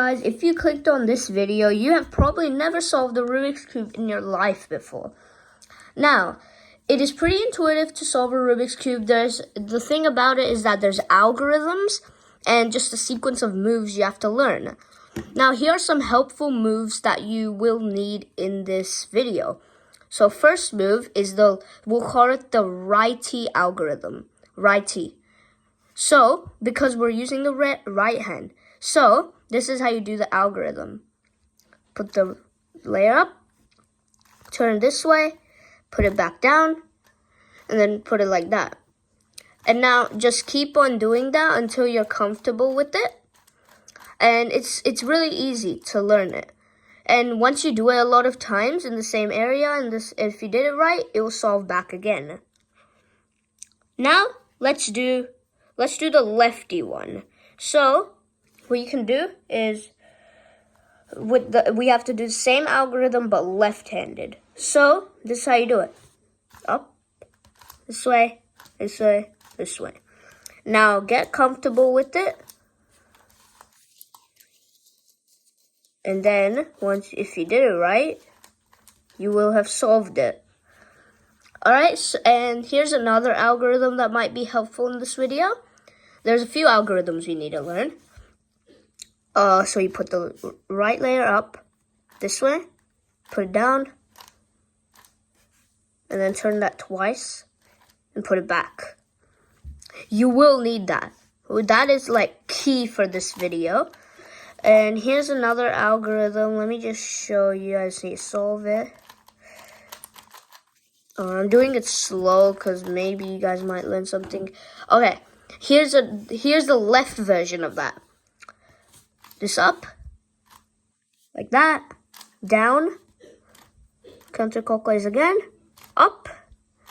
guys, if you clicked on this video, you have probably never solved the Rubik's Cube in your life before. Now, it is pretty intuitive to solve a Rubik's Cube. The thing about it is that there's algorithms and just a sequence of moves you have to learn. Now, here are some helpful moves that you will need in this video. So first move is we'll call it the righty algorithm, righty. So, because we're using the right hand, so this is how you do the algorithm. Put the layer up, turn it this way, put it back down, and then put it like that. And now just keep on doing that until you're comfortable with it. And it's really easy to learn it. And once you do it a lot of times in the same area, and if you did it right, it will solve back again. Now let's do the lefty one. So what you can do is we have to do the same algorithm but left-handed. So this is how you do it. Up, this way, this way, this way. Now get comfortable with it. And then if you did it right, you will have solved it. Alright, and here's another algorithm that might be helpful in this video. There's a few algorithms you need to learn. So you put the right layer up this way, put it down, and then turn that twice and put it back. You will need that. That is like key for this video. And here's another algorithm. Let me just show you. I just need to solve it. I'm doing it slow because maybe you guys might learn something. Okay, here's the left version of that. This up, like that, down, counterclockwise again, up,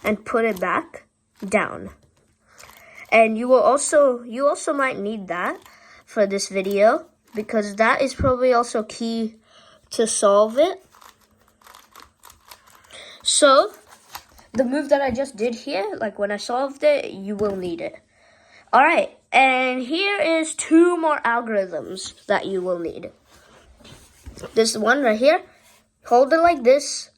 and put it back, down. And you also might need that for this video, because that is probably also key to solve it. So, the move that I just did here, like when I solved it, you will need it. Alright, and here is 2 more algorithms that you will need. This one right here, hold it like this.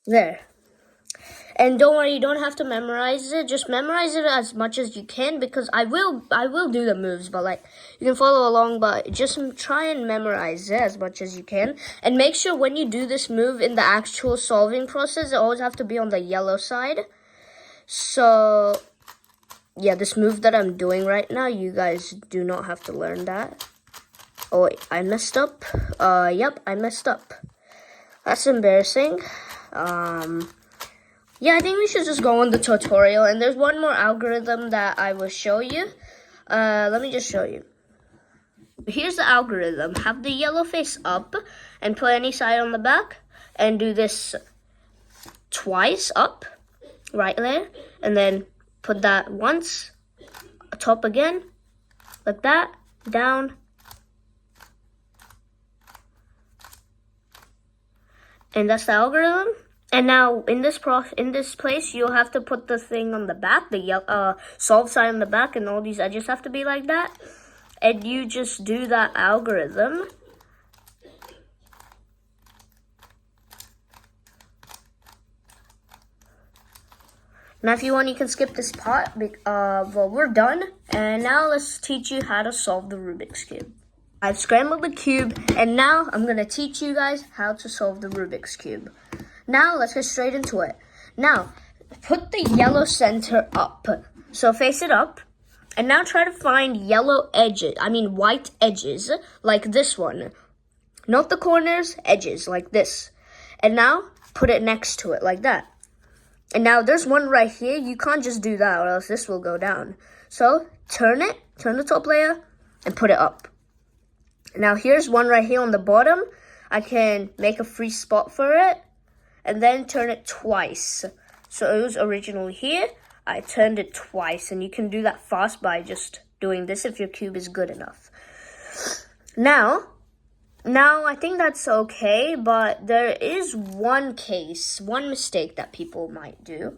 There. And don't worry, you don't have to memorize it. Just memorize it as much as you can, because I will do the moves, but like you can follow along, but just try and memorize it as much as you can. And make sure when you do this move in the actual solving process, it always have to be on the yellow side. So yeah, this move that I'm doing right now, you guys do not have to learn that. Oh wait, I messed up. Yep, I messed up. That's embarrassing. Yeah, I think we should just go on the tutorial. And there's one more algorithm that I will show you. Let me just show you. Here's the algorithm. Have the yellow face up and put any side on the back. And do this twice up, right layer. And then put that once, top again, like that, down. And that's the algorithm. And now in this place, you'll have to put the thing on the back, the solve side on the back, and all these edges have to be like that. And you just do that algorithm. Now, if you want, you can skip this part. Well, we're done. And now let's teach you how to solve the Rubik's Cube. I've scrambled the cube, and now I'm going to teach you guys how to solve the Rubik's Cube. Now, let's get straight into it. Now, put the yellow center up. So, face it up. And now try to find white edges, like this one. Not the corners, edges, like this. And now, put it next to it, like that. And now, there's one right here. You can't just do that, or else this will go down. So, turn the top layer, and put it up. Now, here's one right here on the bottom. I can make a free spot for it. And then turn it twice. So it was originally here. I turned it twice. And you can do that fast by just doing this if your cube is good enough. Now, Now, I think that's okay, but there is one mistake that people might do.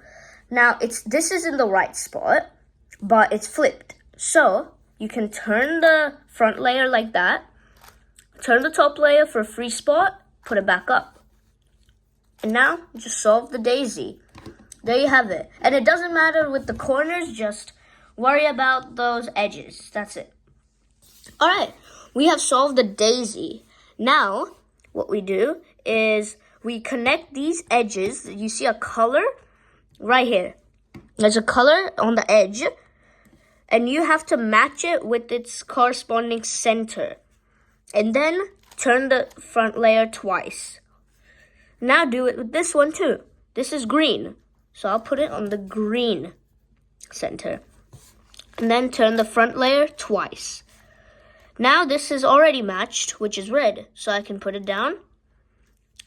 Now, this is in the right spot, but it's flipped. So, you can turn the front layer like that, turn the top layer for a free spot, put it back up. And now, just solve the daisy. There you have it. And it doesn't matter with the corners, just worry about those edges. That's it. All right, we have solved the daisy. Now, what we do is we connect these edges. You see a color right here. There's a color on the edge, and you have to match it with its corresponding center. And then turn the front layer twice. Now do it with this one too. This is green, so I'll put it on the green center. And then turn the front layer twice. Now this is already matched, which is red, so I can put it down.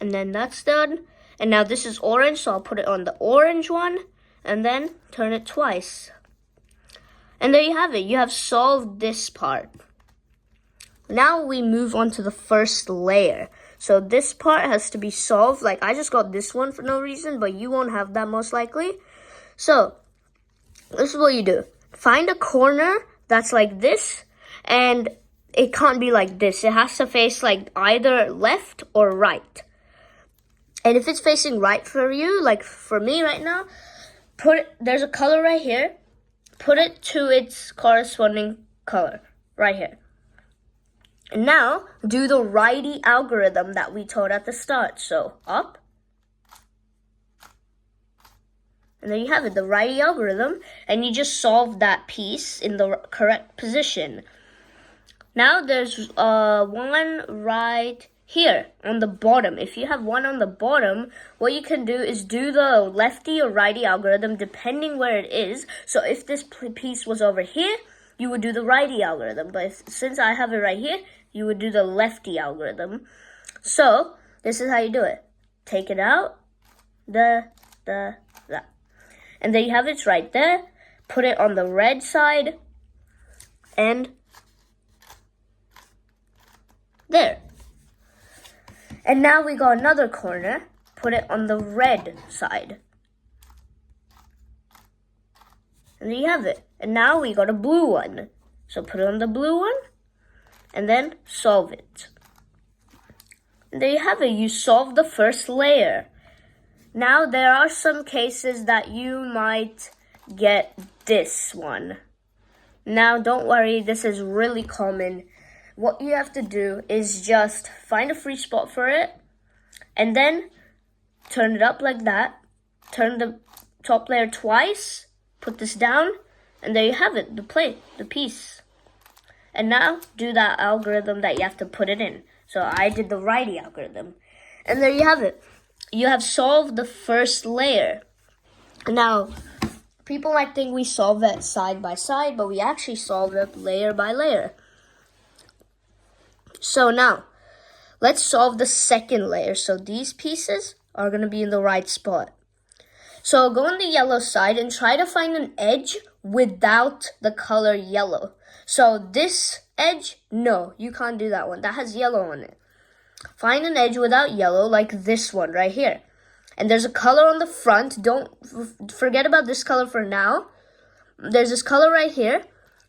And then that's done. And now this is orange, so I'll put it on the orange one, and then turn it twice. And there you have it. You have solved this part. Now we move on to the first layer. So this part has to be solved. Like, I just got this one for no reason, but you won't have that most likely. So this is what you do. Find a corner that's like this, and it can't be like this. It has to face like either left or right. And if it's facing right for you, like for me right now, there's a color right here. Put it to its corresponding color right here. And now do the righty algorithm that we taught at the start. So up. And there you have it, the righty algorithm. And you just solve that piece in the correct position. Now there's one right here on the bottom. If you have one on the bottom, what you can do is do the lefty or righty algorithm depending where it is. So if this piece was over here, you would do the righty algorithm. But since I have it right here, you would do the lefty algorithm. So this is how you do it. Take it out, that. And there you have it, it's right there. Put it on the red side, and there. And now we got another corner. Put it on the red side. And there you have it. And now we got a blue one. So put it on the blue one, and then solve it. And there you have it. You solved the first layer. Now there are some cases that you might get this one. Now don't worry, this is really common. What you have to do is just find a free spot for it, and then turn it up like that. Turn the top layer twice, put this down, and there you have it, the piece. And now do that algorithm that you have to put it in. So I did the righty algorithm. And there you have it. You have solved the first layer. Now, people might think we solve it side by side, but we actually solve it layer by layer. So now, let's solve the second layer. So these pieces are going to be in the right spot. So go on the yellow side and try to find an edge without the color yellow. So this edge, no, you can't do that one. That has yellow on it. Find an edge without yellow, like this one right here. And there's a color on the front. Don't forget about this color for now. There's this color right here.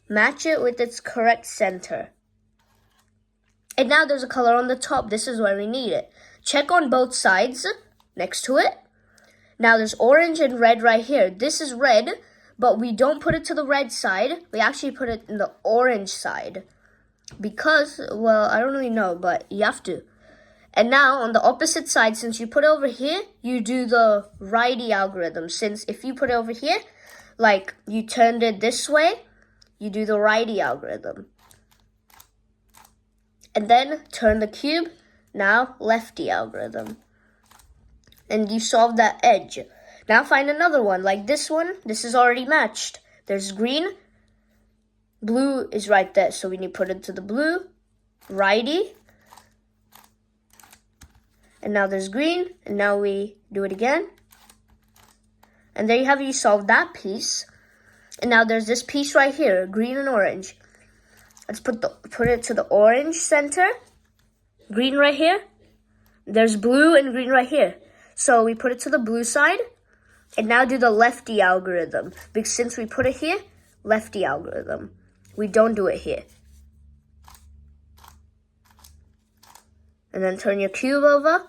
Match it with its correct center. And now there's a color on the top. This is where we need it. Check on both sides next to it. Now there's orange and red right here. This is red, but we don't put it to the red side. We actually put it in the orange side. Because, well, I don't really know, but you have to. And now on the opposite side, since you put it over here, you do the righty algorithm. Since if you put it over here, like you turned it this way, you do the righty algorithm. And then turn the cube, now lefty algorithm. And you solve that edge. Now find another one, like this one. This is already matched. There's green. Blue is right there, so we need to put it to the blue. Righty. And now there's green, and now we do it again. And there you have it, you solved that piece. And now there's this piece right here, green and orange. Let's put it to the orange center. green right here. There's blue and green right here. So we put it to the blue side. And now do the lefty algorithm. Because since we put it here, lefty algorithm. We don't do it here. And then turn your cube over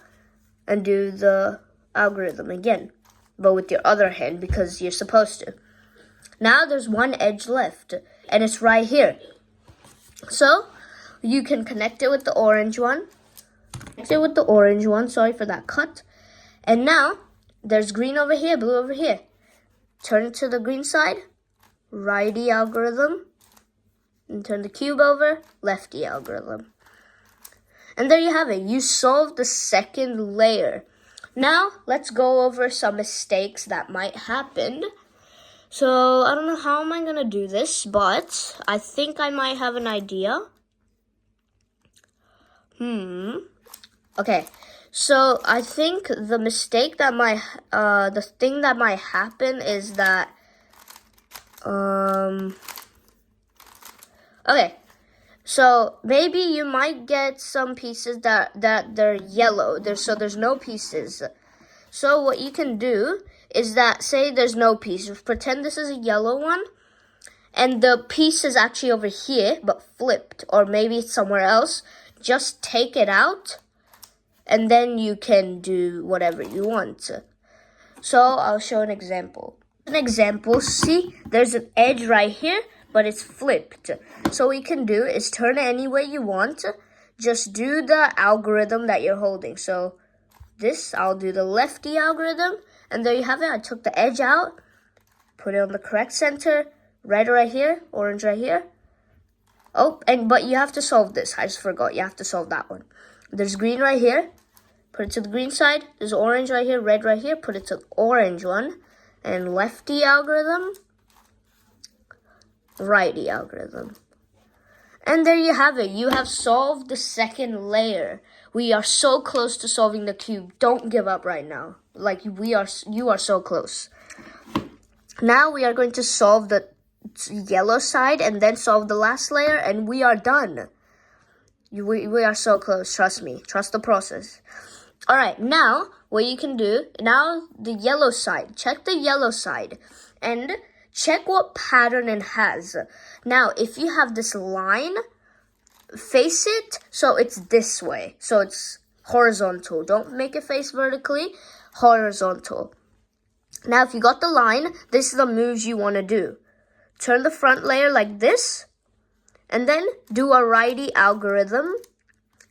and do the algorithm again. But with your other hand because you're supposed to. Now there's one edge left. And it's right here. So you can connect it with the orange one. Sorry for that cut. And now there's green over here, blue over here. Turn it to the green side, righty algorithm, and turn the cube over, lefty algorithm. And there you have it. You solved the second layer. Now, let's go over some mistakes that might happen. So, I don't know how am I going to do this, but I think I might have an idea. Okay. So I think the mistake that the thing that might happen is that, okay, so maybe you might get some pieces that they're yellow. There's no pieces. So what you can do is that, say there's no piece. Pretend this is a yellow one, and the piece is actually over here, but flipped, or maybe it's somewhere else. Just take it out. And then you can do whatever you want. So I'll show an example. See, there's an edge right here, but it's flipped. So what you can do is turn it any way you want. Just do the algorithm that you're holding. So this, I'll do the lefty algorithm. And there you have it. I took the edge out, put it on the correct center, red right here, orange right here. Oh, but you have to solve this. I just forgot. You have to solve that one. There's green right here. Put it to the green side. There's orange right here, red right here. Put it to the orange one. And lefty algorithm. Righty algorithm. And there you have it. You have solved the second layer. We are so close to solving the cube. Don't give up right now. You are so close. Now we are going to solve the yellow side and then solve the last layer. And we are done. We are so close, trust me. Trust the process. All right, now what you can do, now the yellow side. Check the yellow side and check what pattern it has. Now, if you have this line, face it so it's this way. So it's horizontal. Don't make it face vertically, horizontal. Now, if you got the line, this is the moves you want to do. Turn the front layer like this. And then do a righty algorithm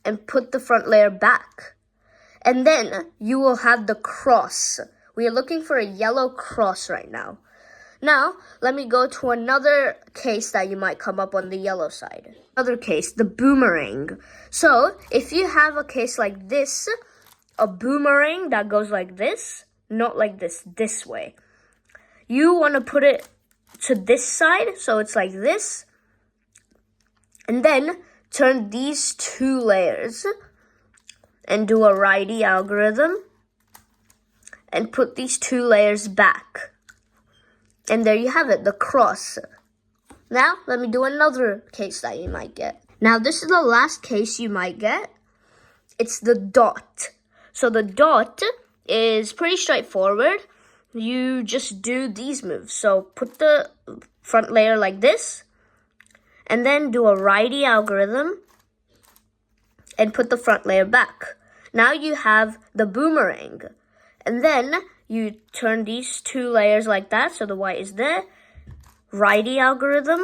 and put the front layer back. And then you will have the cross. We are looking for a yellow cross right now. Now, let me go to another case that you might come up on the yellow side. Another case, the boomerang. So, if you have a case like this, a boomerang that goes like this, not like this way. You want to put it to this side, so it's like this. And then turn these two layers and do a righty algorithm and put these two layers back. And there you have it, the cross. Now, let me do another case that you might get. Now, this is the last case you might get. It's the dot. So the dot is pretty straightforward. You just do these moves. So put the front layer like this. And then do a righty algorithm and put the front layer back. Now you have the boomerang. And then you turn these two layers like that, so the white is there. Righty algorithm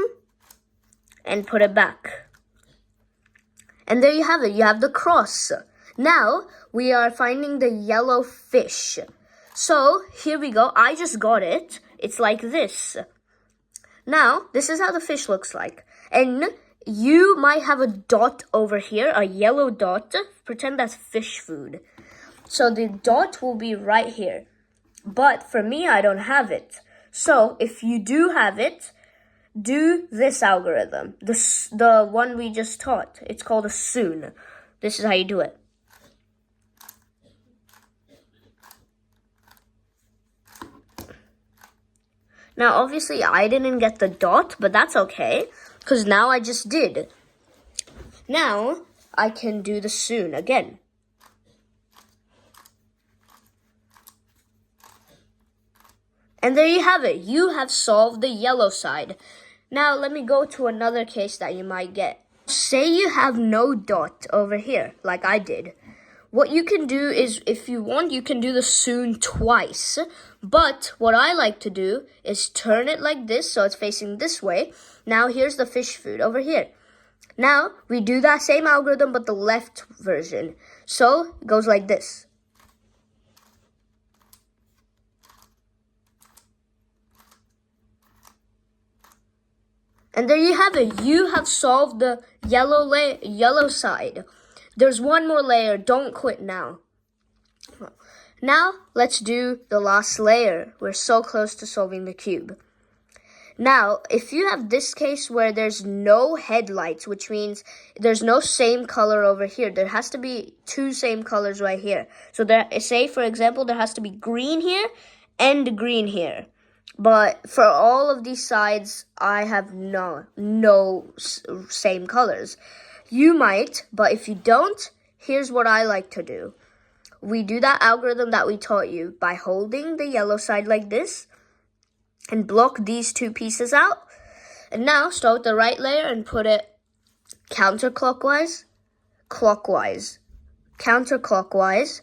and put it back. And there you have it. You have the cross. Now we are finding the yellow fish. So here we go. I just got it. It's like this. Now, this is how the fish looks like. And you might have a dot over here, a yellow dot. Pretend that's fish food. So the dot will be right here. But for me, I don't have it. So if you do have it, do this algorithm. The one we just taught. It's called a soon. This is how you do it. Now, obviously, I didn't get the dot, but that's okay. Because now I just did. Now, I can do the soon again. And there you have it. You have solved the yellow side. Now let me go to another case that you might get. Say you have no dot over here, like I did. What you can do is, if you want, you can do the soon twice. But what I like to do is turn it like this, so it's facing this way. Now here's the fish food over here. Now we do that same algorithm, but the left version. So it goes like this. And there you have it. You have solved the yellow side. There's one more layer. Don't quit now. Now, let's do the last layer. We're so close to solving the cube. Now, if you have this case where there's no headlights, which means there's no same color over here. There has to be two same colors right here. So there, say, for example, there has to be green here and green here. But for all of these sides, I have no same colors. You might, but if you don't, here's what I like to do. We do that algorithm that we taught you by holding the yellow side like this and block these two pieces out. And now start with the right layer and put it counterclockwise, clockwise, counterclockwise,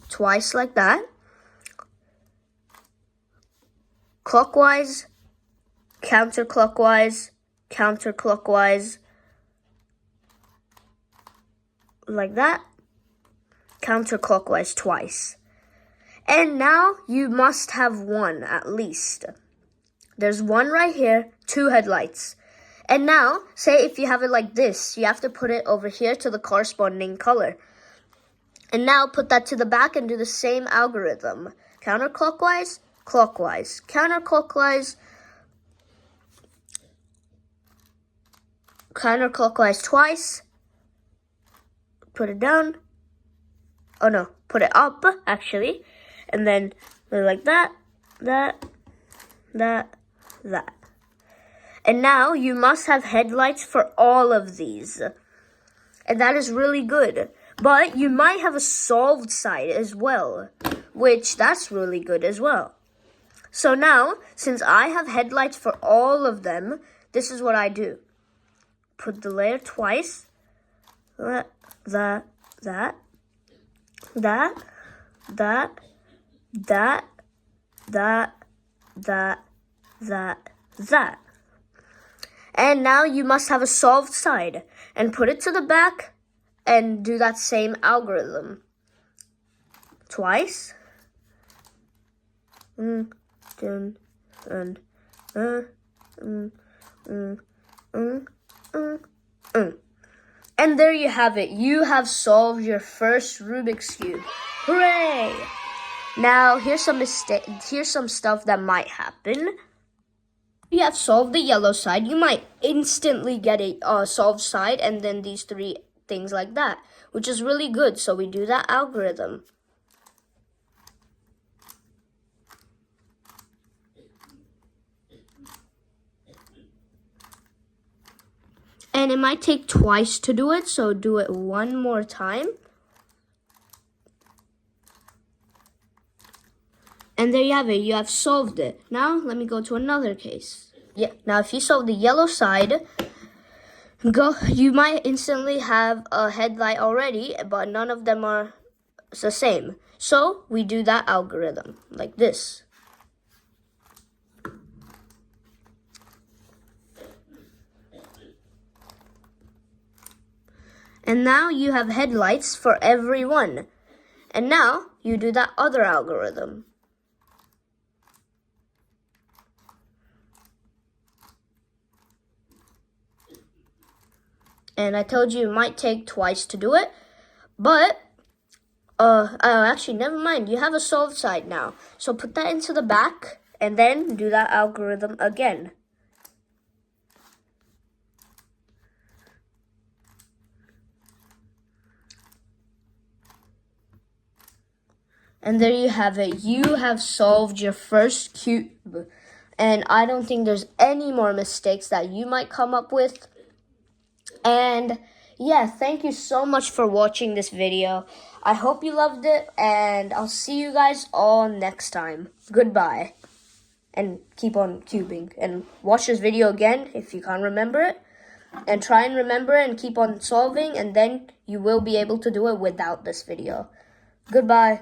twice like that, clockwise, counterclockwise, counterclockwise, like that, counterclockwise twice. And now you must have one at least. There's one right here, two headlights. And now, say if you have it like this, you have to put it over here to the corresponding color. And now put that to the back and do the same algorithm. Counterclockwise, clockwise, counterclockwise, counterclockwise twice. Put it down. Oh no, put it up actually. And then like that, that. And now you must have headlights for all of these. And that is really good. But you might have a solved side as well, which that's really good as well. So now, since I have headlights for all of them, this is what I do. Put the layer twice. That. And now you must have a solved side. And put it to the back and do that same algorithm. Twice. And there you have it. You have solved your first Rubik's Cube. Hooray! Now, here's some stuff that might happen. You have solved the yellow side. You might instantly get a solved side and then these three things like that, which is really good. So we do that algorithm. And it might take twice to do it, so do it one more time. And there you have it. You have solved it. Now, let me go to another case. Yeah. Now, if you solve the yellow side, you might instantly have a headlight already, but none of them are the same. So, we do that algorithm like this. And now you have headlights for every one. And now you do that other algorithm. And I told you it might take twice to do it. But, actually, never mind. You have a solved side now. So put that into the back and then do that algorithm again. And there you have it. You have solved your first cube. And I don't think there's any more mistakes that you might come up with. And yeah, thank you so much for watching this video. I hope you loved it, and I'll see you guys all next time. Goodbye. And keep on cubing. And watch this video again if you can't remember it. And try and remember it and keep on solving, and then you will be able to do it without this video. Goodbye.